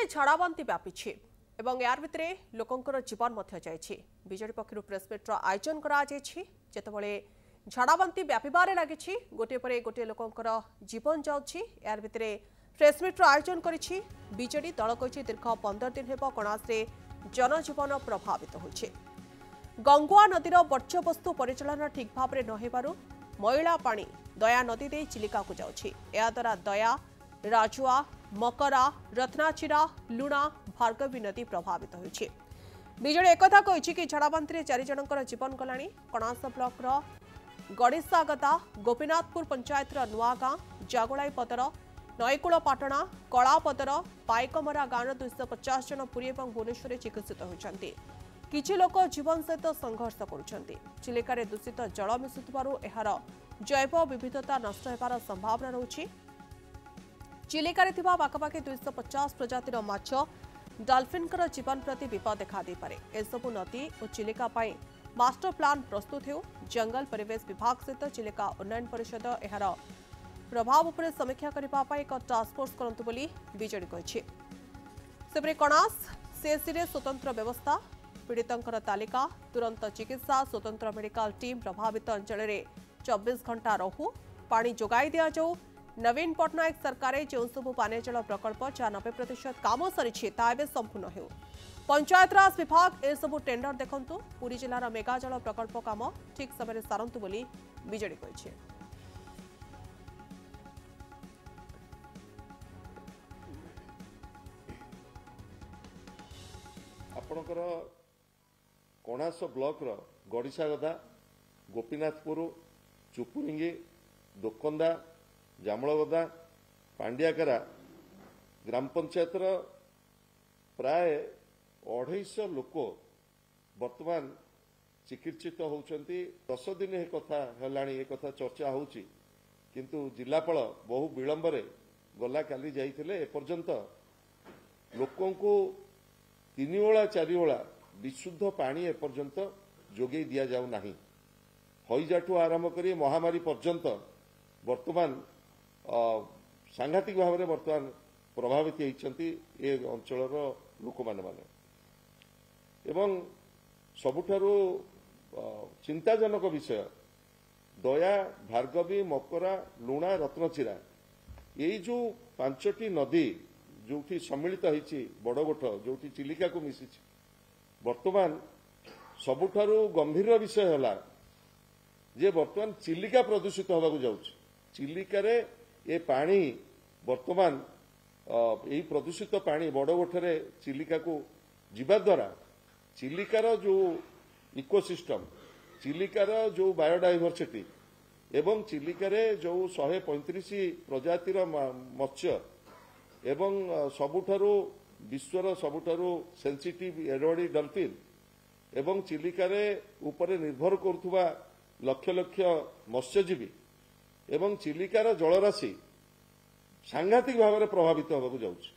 राज्य झाड़ाबांति व्यापी एवं यार भितर लोकंकर जीवन मध्य जाइछि। बीजेडी पक्षरु प्रेसमिटर आयोजन कराते झाड़ाबांति व्यापार लगी गोटे पर गोटे लोकंकर जीवन जाउछि। यार भितर प्रेसमिटर आयोजन करिछि बीजेडी दल कहिछि दीर्घ 15 दिन हेब कणासरे जनजीवन प्रभावित होइछि। गंगुआ नदीर वर्ज्यवस्तु परिचालन ठीक भाव न हेबारु मैला पानी दया नदी दे चिलिका को जाउछि। या द्वारा दया, राजुआ, मकरा, रत्नाचिरा, लुणा, भार्गवी नदी प्रभावित होइछि। बीजेडी एकथा कहिछि कि झाड़ाबांति 4 जनकर जीवन गलानी। कणास ब्लॉकर गड़िसागदा, गोपीनाथपुर पंचायतर नुआगां, जागुलाई पदर, नईकूल पाटणा, कलापदर, पाइकमरा गाँव 250 जन पुरी और भुवनेश्वर चिकित्सित होइछन्ति। किछि लोक जीवन सहित संघर्ष करुछन्ति। चिलिकार दूषित जल मिसुथिबारु एहार जैव विविधता नष्ट हेबार संभावना रहुछि। चिलिकार थिबा पाखापाखि 250 प्रजातिर माछ डॉल्फिनकर जीवन प्रति विपद देखा दे पारे। एसबु नदी और चिलिका पाई मास्टर प्लान प्रस्तुत हो। जंगल परिवेश विभाग सहित चिलिका उन्नयन परिषद एहार प्रभाव उपर समीक्षा करने एक टास्क फोर्स करंतु बोली बीजेडी कहिछि। सेपरि कणास सीएससी रे स्वतंत्र व्यवस्था, पीड़ितंकर तालिका, तुरंत चिकित्सा, स्वतंत्र मेडिकल टीम प्रभावित अंचल में 24 घंटा रहू पानी जोगाई दिया जाऊ। नवीन पट्टनायक सरकार जो सबू पानीय जल प्रकल्प जहाँ 90% काम सरी संपूर्ण हो। पंचायतराज विभाग ए सबू टेंडर देखंतु। पुरी जिलार मेगा जल प्रकल्प काम ठीक समय सारंतु बोली बीजेडी कहिछि। आपणकर कणास ब्लॉक गड़िसागदा, गोपीनाथपुर, चुपुरिंगी, दोकंदा, जामलगदा, पांडियाकरा ग्राम पंचायत प्राय 250 लोक वर्तमान चिकित्सित होउछन्ति। 10 दिन ए कथा हलाणी ए कथा चर्चा होउछि, किंतु जिलापाल बहु विलंबरे गला काली जाइथिले। ए पर्यंत लोकंकु 3 ओळा 4 ओळा विशुद्ध पानी एपर्यंत जोगई दिया जाऊ नाही। हईजाठू आरंभ करी महामारी पर्यंत वर्तमान सांघातिक भाव में वर्तमान प्रभावित होती ए अंचल लोक माने एवं सबुठारु चिंताजनक विषय दया, भार्गवी, मकरा, लुणा, रत्नचिरा यही जो 5टी नदी जो सम्मिलित होती बड़गोठ जो चिलिका को मिसी वर्तमान सबुठारु गंभीर विषय है जे वर्तमान चिलिका प्रदूषित होगा जाउछि। चिलिकार ए पानी वर्तमान यही प्रदूषित पानी बड़गोठरे चिलिका को जीवा द्वारा चिलिकार जो इकोसिस्टम, चिलिकार जो बायोडाइवर्सिटी एवं चिलिकार जो 135 प्रजातिर मत्स्य एवं सबुठारु विश्वर सबुठारु सेंसिटिव एरोडी डॉल्फिन एवं चिलिकारे ऊपर निर्भर करुवा लक्ष लक्ष मत्स्यजीवी एवं चिलिकार जलराशि सांघातिक भाव में प्रभावित होगा जाउछि।